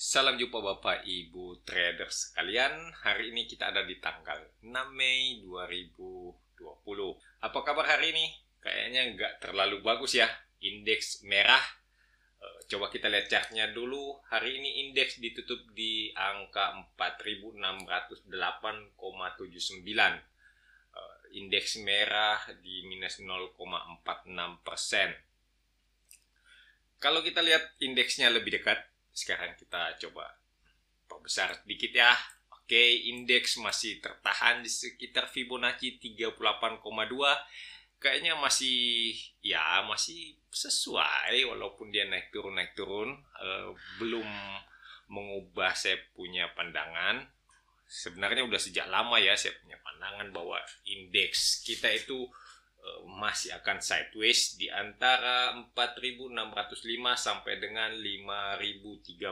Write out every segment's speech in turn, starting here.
Salam jumpa Bapak Ibu traders sekalian. Hari ini kita ada di tanggal 6 Mei 2020. Apa kabar hari ini? Kayaknya nggak terlalu bagus ya. Indeks merah. Coba kita lihat chartnya dulu. Hari ini indeks ditutup di angka 4.608,79. Indeks merah di minus 0,46%. Kalau kita lihat indeksnya lebih dekat, sekarang kita coba perbesar sedikit ya. Oke, indeks masih tertahan di sekitar Fibonacci 38,2. Kayaknya masih sesuai walaupun dia naik turun. Belum mengubah saya punya pandangan. Sebenarnya udah sejak lama ya saya punya pandangan bahwa indeks kita itu masih akan sideways di antara 4.605 sampai dengan 5.030.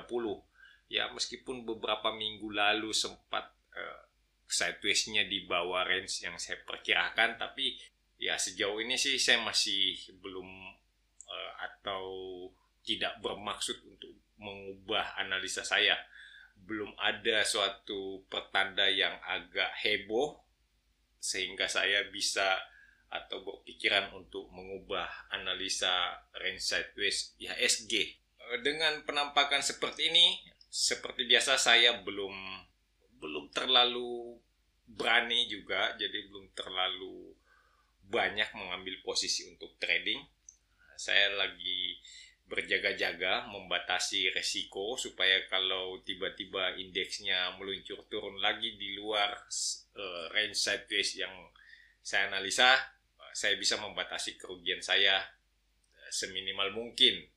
Ya, meskipun beberapa minggu lalu sempat sideways-nya di bawah range yang saya perkirakan, tapi ya sejauh ini sih saya masih belum atau tidak bermaksud untuk mengubah analisa saya. Belum ada suatu pertanda yang agak heboh sehingga saya bisa atau berpikiran untuk mengubah analisa range sideways IHSG. Dengan penampakan seperti ini, seperti biasa saya belum terlalu berani juga, jadi belum terlalu banyak mengambil posisi untuk trading. Saya lagi berjaga-jaga membatasi resiko supaya kalau tiba-tiba indeksnya meluncur turun lagi di luar range sideways yang saya analisa, saya bisa membatasi kerugian saya seminimal mungkin.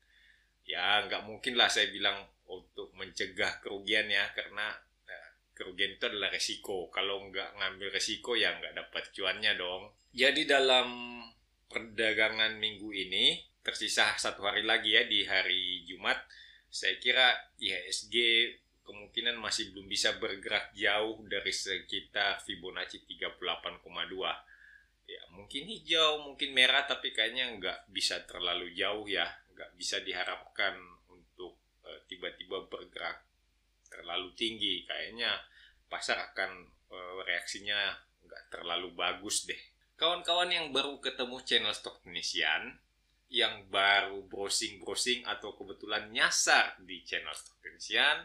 Ya, nggak mungkin lah saya bilang untuk mencegah kerugian ya, karena kerugian itu adalah resiko. Kalau nggak ngambil resiko ya nggak dapat cuannya dong. Jadi dalam perdagangan minggu ini, tersisa satu hari lagi ya, di hari Jumat, saya kira IHSG kemungkinan masih belum bisa bergerak jauh dari sekitar Fibonacci 38,2. Ya, mungkin hijau, mungkin merah, tapi kayaknya nggak bisa terlalu jauh ya. Nggak bisa diharapkan untuk tiba-tiba bergerak terlalu tinggi. Kayaknya pasar akan reaksinya nggak terlalu bagus deh. Kawan-kawan yang baru ketemu channel Stok Indonesian, yang baru browsing atau kebetulan nyasar di channel Stok Indonesian,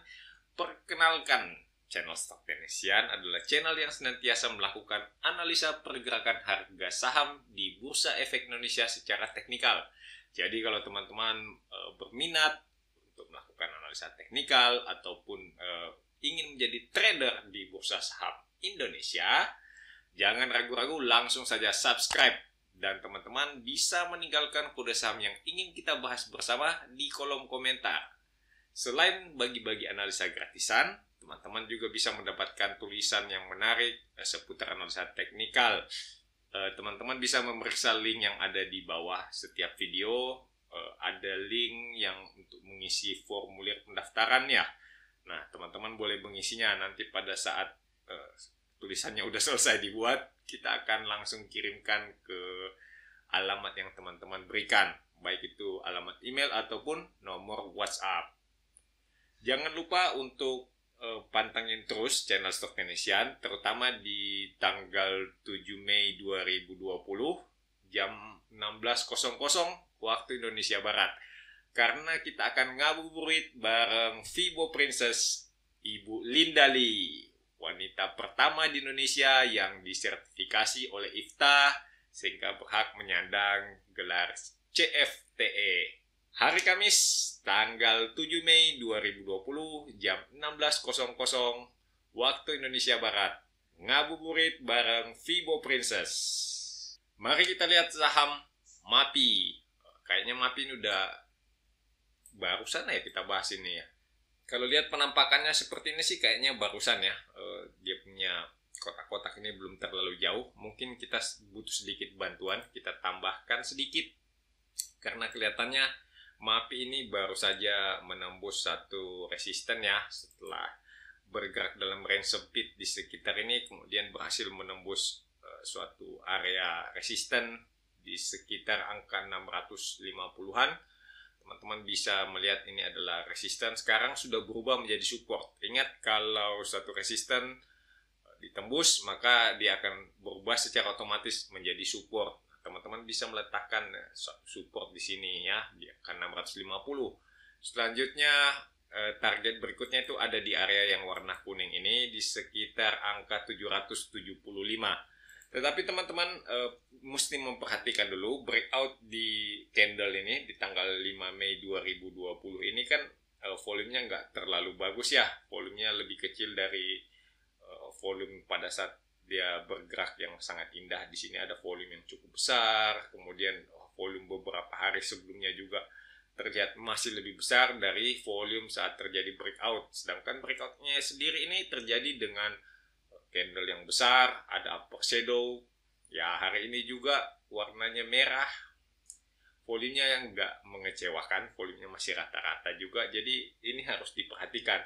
perkenalkan, channel Stok Indonesian adalah channel yang senantiasa melakukan analisa pergerakan harga saham di Bursa Efek Indonesia secara teknikal. Jadi kalau teman-teman berminat untuk melakukan analisa teknikal ataupun ingin menjadi trader di Bursa Saham Indonesia, jangan ragu-ragu, langsung saja subscribe. Dan teman-teman bisa meninggalkan kode saham yang ingin kita bahas bersama di kolom komentar. Selain bagi-bagi analisa gratisan, teman-teman juga bisa mendapatkan tulisan yang menarik seputar analisa teknikal. Teman-teman bisa memeriksa link yang ada di bawah setiap video. Ada link yang untuk mengisi formulir pendaftarannya. Nah, teman-teman boleh mengisinya. Nanti pada saat tulisannya udah selesai dibuat, kita akan langsung kirimkan ke alamat yang teman-teman berikan, baik itu alamat email ataupun nomor WhatsApp. Jangan lupa untuk pantengin terus channel Stok Indonesian, terutama di tanggal 7 Mei 2020 jam 16.00 waktu Indonesia Barat. Karena kita akan ngabuburit bareng Fibo Princess Ibu Linda Lee, wanita pertama di Indonesia yang disertifikasi oleh IFTA sehingga berhak menyandang gelar CFTE. Hari Kamis, tanggal 7 Mei 2020, jam 16.00 waktu Indonesia Barat. Ngabuburit bareng Fibo Princess. Mari kita lihat saham MAPI. Kayaknya MAPI ini udah barusan ya kita bahas ini ya. Kalau lihat penampakannya seperti ini sih kayaknya barusan ya. Dia punya kotak-kotak ini belum terlalu jauh. Mungkin kita butuh sedikit bantuan. Kita tambahkan sedikit. Karena kelihatannya MAPI ini baru saja menembus satu resisten ya, setelah bergerak dalam range sempit di sekitar ini, kemudian berhasil menembus suatu area resisten di sekitar angka 650-an. teman-teman bisa melihat ini adalah resisten, sekarang sudah berubah menjadi support. Ingat, kalau satu resisten ditembus, maka dia akan berubah secara otomatis menjadi support. Teman-teman bisa meletakkan support di sini ya, di akan 650. Selanjutnya target berikutnya itu ada di area yang warna kuning ini, di sekitar angka 775. Tetapi teman-teman mesti memperhatikan dulu breakout di candle ini di tanggal 5 Mei 2020 ini kan volumenya nggak terlalu bagus ya. Volumenya lebih kecil dari volume pada saat dia bergerak yang sangat indah. Di sini ada volume yang cukup besar, kemudian volume beberapa hari sebelumnya juga terlihat masih lebih besar dari volume saat terjadi breakout. Sedangkan breakoutnya sendiri ini terjadi dengan candle yang besar, ada upper shadow. Ya, hari ini juga warnanya merah. Volumenya yang nggak mengecewakan, volumenya masih rata-rata juga. Jadi ini harus diperhatikan.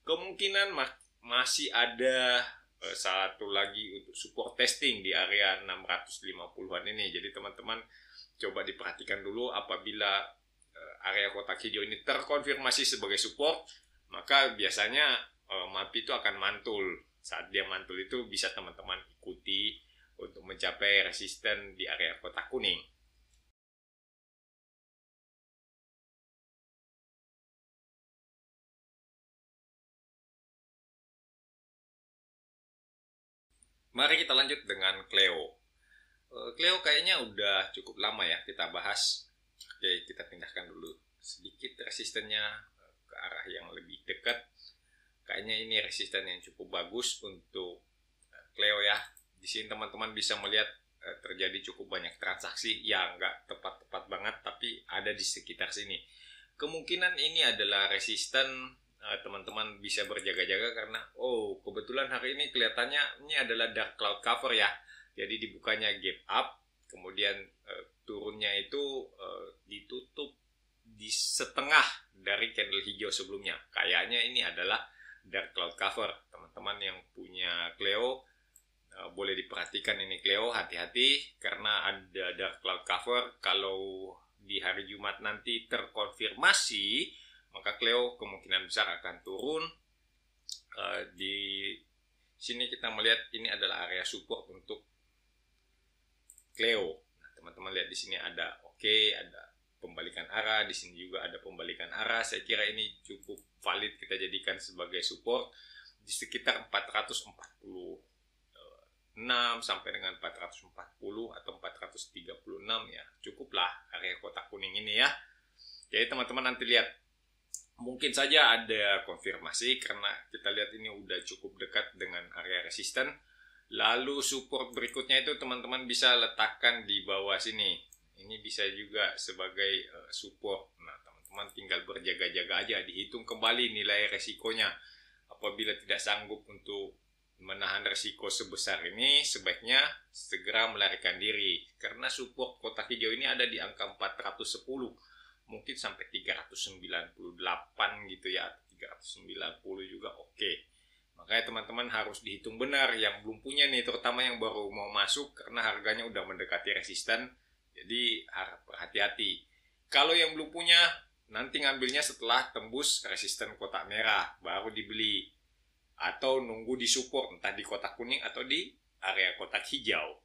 Kemungkinan masih ada satu lagi untuk support testing di area 650-an ini. Jadi teman-teman coba diperhatikan dulu, apabila area kotak hijau ini terkonfirmasi sebagai support, maka biasanya MAPI itu akan mantul. Saat dia mantul itu bisa teman-teman ikuti untuk mencapai resisten di area kotak kuning. Mari kita lanjut dengan Cleo. Cleo kayaknya udah cukup lama ya kita bahas. Oke, kita pindahkan dulu sedikit resistennya ke arah yang lebih dekat. Kayaknya ini resisten yang cukup bagus untuk Cleo ya. Di sini teman-teman bisa melihat terjadi cukup banyak transaksi yang nggak tepat-tepat banget, tapi ada di sekitar sini. Kemungkinan ini adalah resisten. Teman-teman bisa berjaga-jaga karena kebetulan hari ini kelihatannya ini adalah dark cloud cover ya. Jadi dibukanya gap up, kemudian turunnya itu ditutup di setengah dari candle hijau sebelumnya. Kayaknya ini adalah dark cloud cover. Teman-teman yang punya Cleo boleh diperhatikan ini Cleo, hati-hati karena ada dark cloud cover. Kalau di hari Jumat nanti terkonfirmasi, maka Cleo kemungkinan besar akan turun. Di sini kita melihat ini adalah area support untuk Cleo. Nah, teman-teman lihat di sini ada ada pembalikan arah, di sini juga ada pembalikan arah. Saya kira ini cukup valid kita jadikan sebagai support di sekitar 446 sampai dengan 440 atau 436 ya. Cukuplah area kotak kuning ini ya. Jadi teman-teman nanti lihat, mungkin saja ada konfirmasi karena kita lihat ini udah cukup dekat dengan area resisten. Lalu support berikutnya itu teman-teman bisa letakkan di bawah sini. Ini bisa juga sebagai support. Nah, teman-teman tinggal berjaga-jaga aja, dihitung kembali nilai resikonya. Apabila tidak sanggup untuk menahan resiko sebesar ini, sebaiknya segera melarikan diri. Karena support kotak hijau ini ada di angka 410. Mungkin sampai 398 gitu ya, 390 juga oke. Makanya teman-teman harus dihitung benar yang belum punya nih, terutama yang baru mau masuk karena harganya udah mendekati resisten. Jadi harap berhati-hati. Kalau yang belum punya, nanti ngambilnya setelah tembus resisten kotak merah, baru dibeli. Atau nunggu di support, entah di kotak kuning atau di area kotak hijau.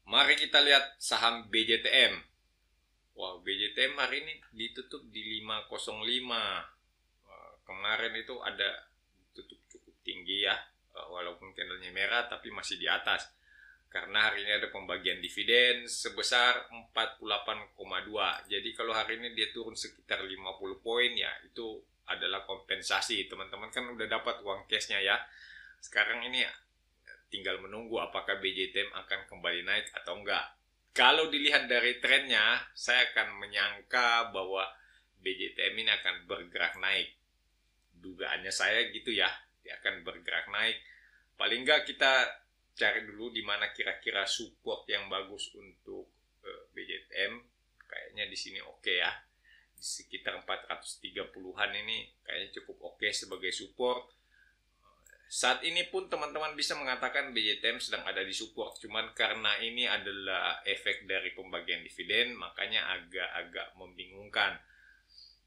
Mari kita lihat saham BJTM. Wah, BJTM hari ini ditutup di 505. Kemarin itu ada tutup cukup tinggi ya, walaupun candlenya merah tapi masih di atas. Karena hari ini ada pembagian dividen sebesar 48,2. Jadi kalau hari ini dia turun sekitar 50 poin ya, itu adalah kompensasi. Teman-teman kan udah dapat uang cashnya ya. Sekarang ini tinggal menunggu apakah BJTM akan kembali naik atau enggak. Kalau dilihat dari trennya, saya akan menyangka bahwa BJTM ini akan bergerak naik. Dugaannya saya gitu ya, dia akan bergerak naik. Paling enggak kita cari dulu di mana kira-kira support yang bagus untuk BJTM. Kayaknya di sini oke ya. Di sekitar 430-an ini kayaknya cukup oke sebagai support. Saat ini pun teman-teman bisa mengatakan BJTM sedang ada di support, cuman karena ini adalah efek dari pembagian dividen, makanya agak-agak membingungkan.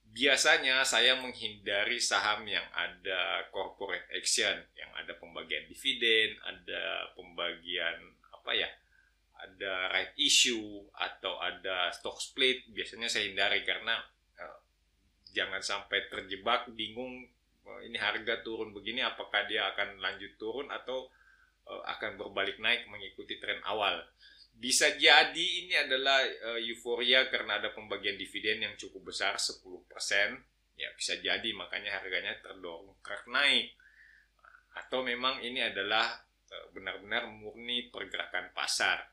Biasanya saya menghindari saham yang ada corporate action, yang ada pembagian dividen, ada pembagian ada right issue atau ada stock split. Biasanya saya hindari karena jangan sampai terjebak bingung, ini harga turun begini, apakah dia akan lanjut turun atau akan berbalik naik mengikuti tren awal. Bisa jadi ini adalah euforia karena ada pembagian dividen yang cukup besar 10%. Ya bisa jadi makanya harganya terdongkrak naik. Atau memang ini adalah benar-benar murni pergerakan pasar.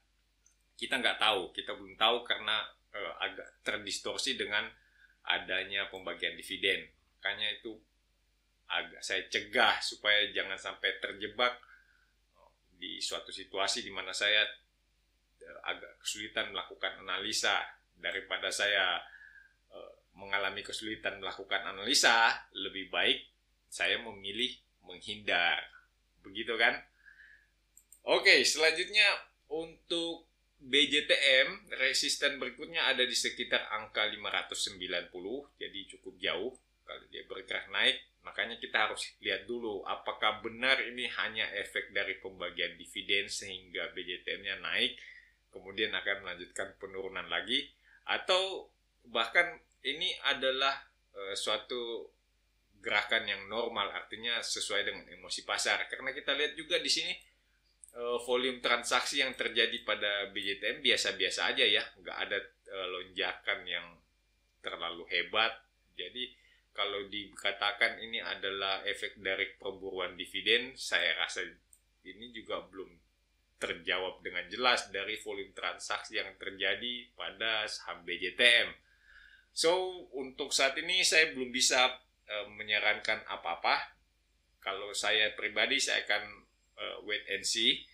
Kita nggak tahu, kita belum tahu karena agak terdistorsi dengan adanya pembagian dividen. Makanya itu agak saya cegah supaya jangan sampai terjebak di suatu situasi di mana saya agak kesulitan melakukan analisa. Daripada saya mengalami kesulitan melakukan analisa, lebih baik saya memilih menghindar. Begitu kan? Oke, selanjutnya untuk BJTM, resisten berikutnya ada di sekitar angka 590, jadi cukup jauh. Kalau dia bergerak naik, makanya kita harus lihat dulu apakah benar ini hanya efek dari pembagian dividen sehingga BJTM-nya naik, kemudian akan melanjutkan penurunan lagi, atau bahkan ini adalah suatu gerakan yang normal, artinya sesuai dengan emosi pasar. Karena kita lihat juga di sini volume transaksi yang terjadi pada BJTM biasa-biasa aja ya, nggak ada lonjakan yang terlalu hebat. Jadi kalau dikatakan ini adalah efek dari perburuan dividen, saya rasa ini juga belum terjawab dengan jelas dari volume transaksi yang terjadi pada saham BJTM. So, untuk saat ini saya belum bisa menyarankan apa-apa. Kalau saya pribadi, saya akan wait and see.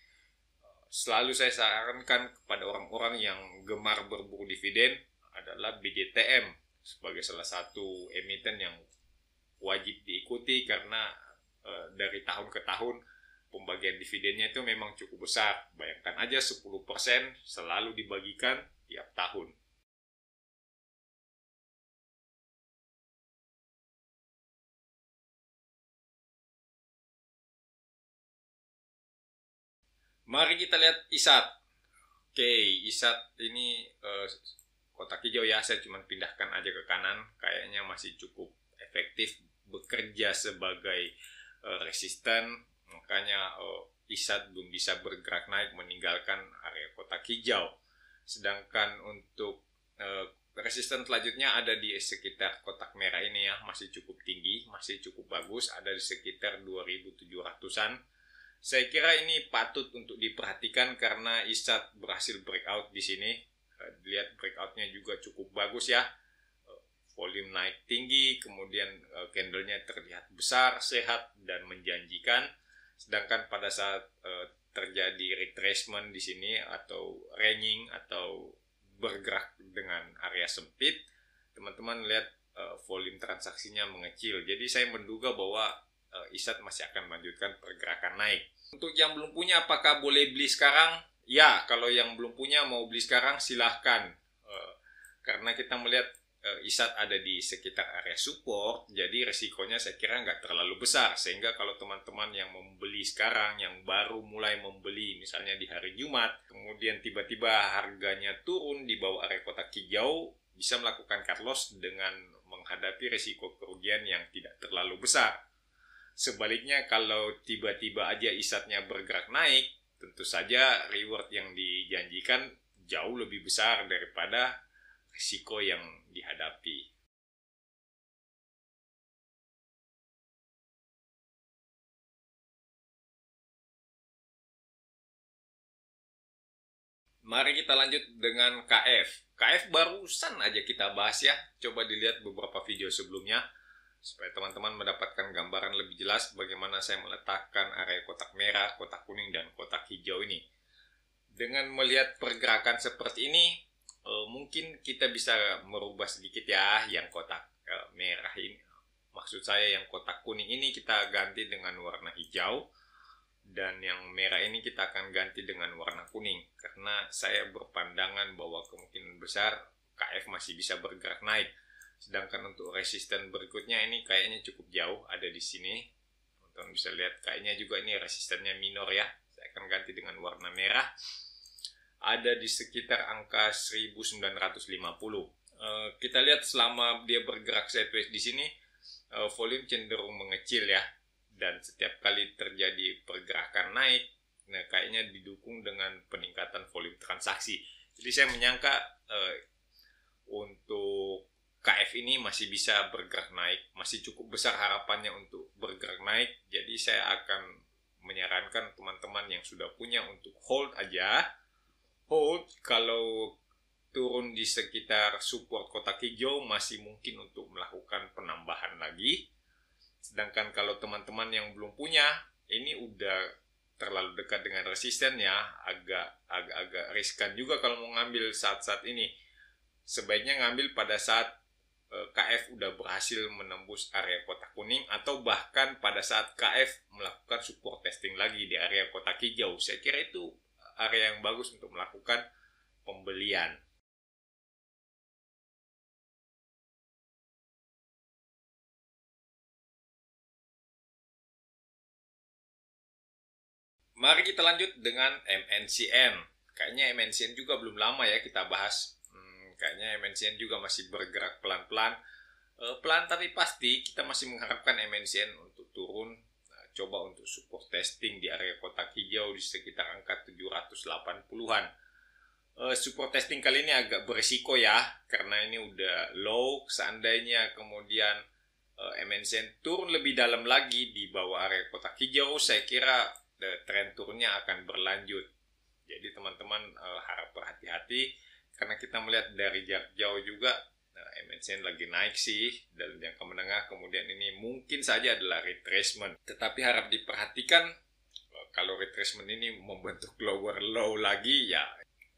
Selalu saya sarankan kepada orang-orang yang gemar berburu dividen adalah BJTM sebagai salah satu emiten yang wajib diikuti karena dari tahun ke tahun pembagian dividennya itu memang cukup besar. Bayangkan aja 10% selalu dibagikan tiap tahun. Mari kita lihat ISAT. Oke, ISAT ini kotak hijau ya, saya cuma pindahkan aja ke kanan. Kayaknya masih cukup efektif bekerja sebagai resisten. Makanya ISAT belum bisa bergerak naik meninggalkan area kotak hijau. Sedangkan untuk resisten selanjutnya ada di sekitar kotak merah ini ya, masih cukup tinggi, masih cukup bagus, ada di sekitar 2700-an. Saya kira ini patut untuk diperhatikan karena ISAT berhasil breakout di sini. Dilihat breakoutnya juga cukup bagus ya. Volume naik tinggi, kemudian candlenya terlihat besar, sehat, dan menjanjikan. Sedangkan pada saat terjadi retracement di sini atau ranging atau bergerak dengan area sempit, teman-teman lihat volume transaksinya mengecil. Jadi saya menduga bahwa ISAT masih akan melanjutkan pergerakan naik. Untuk yang belum punya, apakah boleh beli sekarang? Ya, kalau yang belum punya mau beli sekarang silahkan. Karena kita melihat ISAT ada di sekitar area support, jadi resikonya saya kira nggak terlalu besar. Sehingga kalau teman-teman yang membeli sekarang, yang baru mulai membeli misalnya di hari Jumat, kemudian tiba-tiba harganya turun di bawah area kotak hijau, bisa melakukan cut loss dengan menghadapi resiko kerugian yang tidak terlalu besar. Sebaliknya kalau tiba-tiba aja ISAT-nya bergerak naik, tentu saja reward yang dijanjikan jauh lebih besar daripada risiko yang dihadapi. Mari kita lanjut dengan KF. KF barusan aja kita bahas ya. Coba dilihat beberapa video sebelumnya supaya teman-teman mendapatkan gambaran lebih jelas bagaimana saya meletakkan area kotak merah, kotak kuning, dan kotak hijau ini. Dengan melihat pergerakan seperti ini, mungkin kita bisa merubah sedikit ya yang kotak merah ini, Maksud saya yang kotak kuning ini kita ganti dengan warna hijau, dan yang merah ini kita akan ganti dengan warna kuning. Karena saya berpandangan bahwa kemungkinan besar KF masih bisa bergerak naik. Sedangkan untuk resisten berikutnya ini kayaknya cukup jauh, ada di sini. Teman-teman bisa lihat kayaknya juga ini resistennya minor ya. Saya akan ganti dengan warna merah. Ada di sekitar angka 1950. Kita lihat selama dia bergerak sideways di sini, volume cenderung mengecil ya. Dan setiap kali terjadi pergerakan naik, nah kayaknya didukung dengan peningkatan volume transaksi. Jadi saya menyangka untuk KF ini masih bisa bergerak naik, masih cukup besar harapannya untuk bergerak naik. Jadi saya akan menyarankan teman-teman yang sudah punya untuk hold aja. Hold, kalau turun di sekitar support kotak hijau masih mungkin untuk melakukan penambahan lagi. Sedangkan kalau teman-teman yang belum punya, ini udah terlalu dekat dengan resisten ya, agak riskan juga kalau mau ngambil saat-saat ini. Sebaiknya ngambil pada saat KF udah berhasil menembus area kotak kuning, atau bahkan pada saat KF melakukan support testing lagi di area kotak hijau. Saya kira itu area yang bagus untuk melakukan pembelian. Mari kita lanjut dengan MNCN. Kayaknya MNCN juga belum lama ya kita bahas. Kayaknya MNCN juga masih bergerak pelan-pelan. Pelan tapi pasti kita masih mengharapkan MNCN untuk turun. Coba untuk support testing di area kotak hijau di sekitar angka 780-an. Support testing kali ini agak beresiko ya, karena ini udah low. Seandainya kemudian MNCN turun lebih dalam lagi di bawah area kotak hijau, saya kira tren turunnya akan berlanjut. Jadi teman-teman harap berhati-hati, karena kita melihat dari jarak jauh juga MNCN lagi naik sih dalam jangka menengah. Kemudian ini mungkin saja adalah retracement, tetapi harap diperhatikan kalau retracement ini membentuk lower low lagi, ya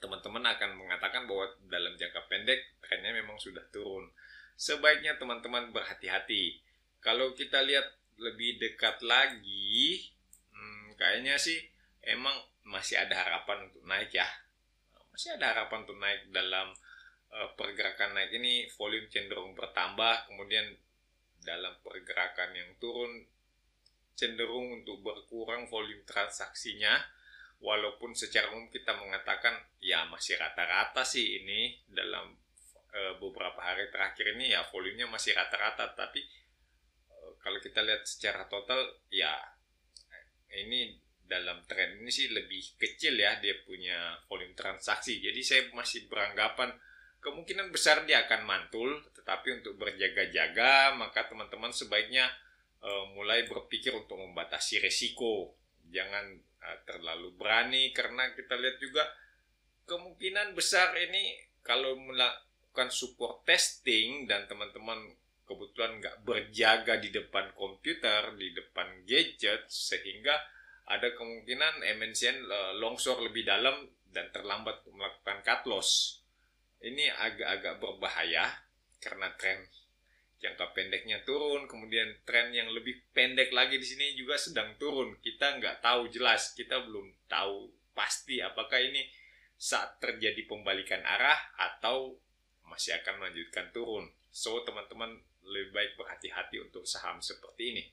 teman-teman akan mengatakan bahwa dalam jangka pendek trennya memang sudah turun. Sebaiknya teman-teman berhati-hati. Kalau kita lihat lebih dekat lagi, kayaknya sih emang masih ada harapan untuk naik ya. Masih ada harapan untuk naik. Dalam pergerakan naik ini volume cenderung bertambah, kemudian dalam pergerakan yang turun cenderung untuk berkurang volume transaksinya. Walaupun secara umum kita mengatakan ya masih rata-rata sih ini dalam beberapa hari terakhir ini ya volumenya masih rata-rata, tapi kalau kita lihat secara total ya ini dalam tren ini sih lebih kecil ya dia punya volume transaksi. Jadi saya masih beranggapan kemungkinan besar dia akan mantul, tetapi untuk berjaga-jaga maka teman-teman sebaiknya mulai berpikir untuk membatasi resiko. Jangan terlalu berani, karena kita lihat juga kemungkinan besar ini kalau melakukan support testing dan teman-teman kebetulan nggak berjaga di depan komputer, di depan gadget, sehingga ada kemungkinan MNCN longsor lebih dalam dan terlambat melakukan cut loss. Ini agak-agak berbahaya karena tren jangka pendeknya turun, kemudian tren yang lebih pendek lagi di sini juga sedang turun. Kita nggak tahu jelas, kita belum tahu pasti apakah ini saat terjadi pembalikan arah atau masih akan melanjutkan turun. So, teman-teman lebih baik berhati-hati untuk saham seperti ini.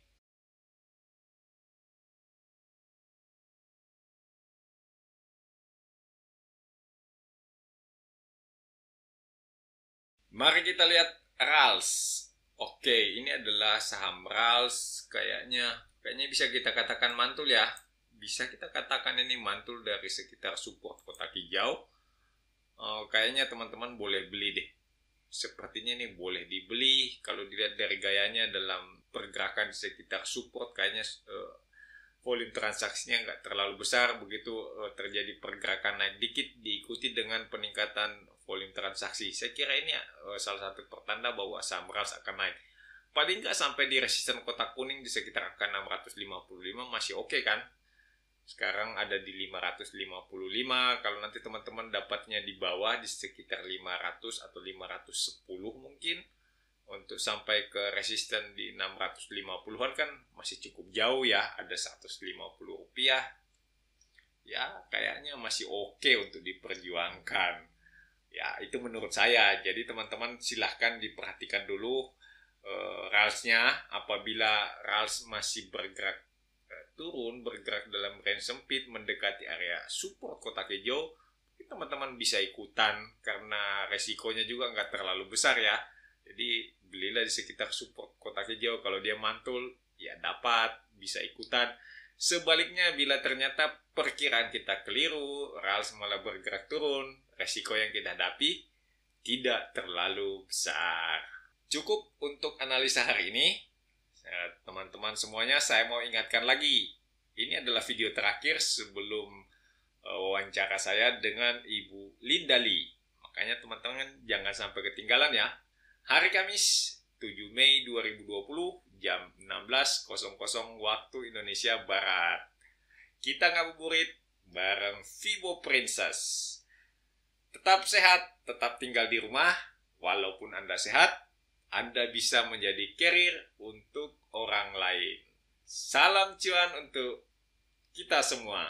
Mari kita lihat RALS. Oke, ini adalah saham RALS. Kayaknya bisa kita katakan mantul ya. Bisa kita katakan ini mantul dari sekitar support kotak hijau. Kayaknya teman-teman boleh beli deh. Sepertinya ini boleh dibeli. Kalau dilihat dari gayanya dalam pergerakan di sekitar support, kayaknya volume transaksinya nggak terlalu besar. Begitu terjadi pergerakan naik dikit, diikuti dengan peningkatan volume transaksi. Saya kira ini salah satu pertanda bahwa saham RALS akan naik. Paling nggak sampai di resisten kotak kuning di sekitar angka 655 masih oke kan? Sekarang ada di 555. Kalau nanti teman-teman dapatnya di bawah di sekitar 500 atau 510 mungkin, untuk sampai ke resisten di 650-an kan masih cukup jauh ya, ada 150 rupiah. Ya, kayaknya masih oke untuk diperjuangkan. Ya, itu menurut saya. Jadi teman-teman silahkan diperhatikan dulu ralsnya. Apabila rals masih bergerak turun, bergerak dalam range sempit, mendekati area support kotak hijau, teman-teman bisa ikutan karena resikonya juga nggak terlalu besar ya. Jadi belilah di sekitar support kotak hijau. Kalau dia mantul, ya dapat, bisa ikutan. Sebaliknya, bila ternyata perkiraan kita keliru, rals malah bergerak turun, resiko yang kita hadapi tidak terlalu besar. Cukup untuk analisa hari ini. Teman-teman semuanya, saya mau ingatkan lagi. Ini adalah video terakhir sebelum wawancara saya dengan Ibu Linda Lee. Makanya teman-teman jangan sampai ketinggalan ya. Hari Kamis 7 Mei 2020 jam 16.00 waktu Indonesia Barat. Kita ngabuburit bareng Vivo Princess. Tetap sehat, tetap tinggal di rumah. Walaupun Anda sehat, Anda bisa menjadi carrier untuk orang lain. Salam cuan untuk kita semua.